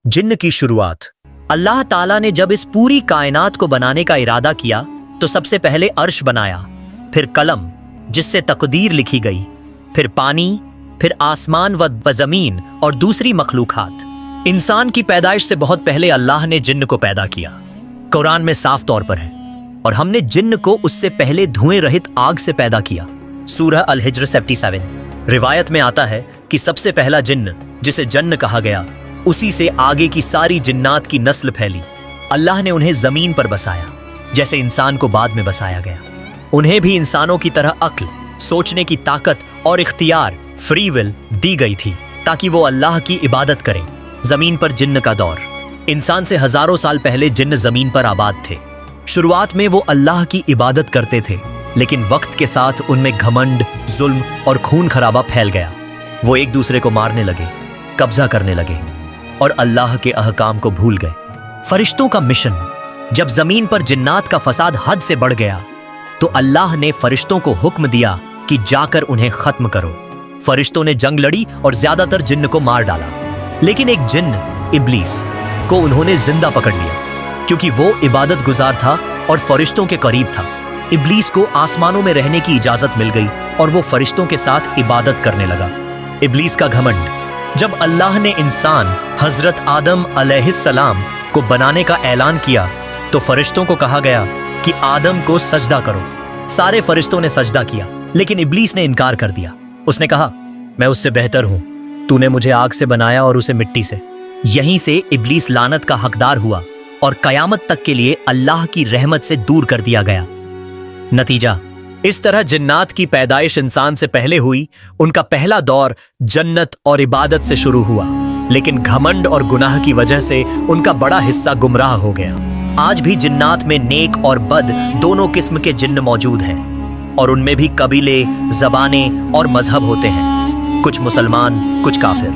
जिन्न की शुरुआत। अल्लाह ताला ने जब इस पूरी कायनात को बनाने का इरादा किया तो सबसे पहले अर्श बनाया, फिर कलम जिससे तकदीर लिखी गई, फिर पानी, फिर आसमान व जमीन और दूसरी मखलूकात। इंसान की पैदाइश से बहुत पहले अल्लाह ने जिन्न को पैदा किया। कुरान में साफ तौर पर है, और हमने जिन्न को उससे पहले धुएं रहित आग से पैदा किया। सूरह अल हिज्र 77। रिवायत में आता है कि सबसे पहला जिन्न जिसे जन्न कहा गया, उसी से आगे की सारी जिन्नात की नस्ल फैली। अल्लाह ने उन्हें जमीन पर बसाया जैसे इंसान को बाद में बसाया गया। उन्हें भी इंसानों की तरह अक्ल, सोचने की ताकत और इख्तियार, फ्री विल दी गई थी ताकि वो अल्लाह की इबादत करें। जमीन पर जिन्न का दौर। इंसान से हजारों साल पहले जिन्न जमीन पर आबाद थे। शुरुआत में वो अल्लाह की इबादत करते थे, लेकिन वक्त के साथ उनमें घमंड, जुल्म और खून खराबा फैल गया। वो एक दूसरे को मारने लगे, कब्जा करने लगे और अल्लाह के अहकाम को भूल गए। फरिश्तों का मिशन। जब जमीन पर जिन्नात का फसाद हद से बढ़ गया तो अल्लाह ने फरिश्तों को हुक्म दिया कि जाकर उन्हें खत्म करो। फरिश्तों ने जंग लड़ी और ज्यादातर जिन्न को मार डाला, लेकिन एक जिन्न इब्लीस को उन्होंने जिंदा पकड़ लिया क्योंकि वो इबादत गुजार था और फरिश्तों के करीब था। इब्लीस को आसमानों में रहने की इजाजत मिल गई और वो फरिश्तों के साथ इबादत करने लगा। इब्लीस का घमंड। जब अल्लाह ने इंसान हजरत आदम अलैहिस्सलाम को बनाने का ऐलान किया तो फरिश्तों को कहा गया कि आदम को सजदा करो। सारे फरिश्तों ने सजदा किया, लेकिन इब्लीस ने इनकार कर दिया। उसने कहा, मैं उससे बेहतर हूं, तूने मुझे आग से बनाया और उसे मिट्टी से। यहीं से इब्लीस लानत का हकदार हुआ और कयामत तक के लिए अल्लाह की रहमत से दूर कर दिया गया। नतीजा, इस तरह जिन्नात की पैदाइश इंसान से पहले हुई। उनका पहला दौर जन्नत और इबादत से शुरू हुआ, लेकिन घमंड और गुनाह की वजह से उनका बड़ा हिस्सा गुमराह हो गया। आज भी जिन्नात में नेक और बद दोनों किस्म के जिन्न मौजूद हैं, और उनमें भी कबीले, जबानें और मजहब होते हैं। कुछ मुसलमान, कुछ काफिर।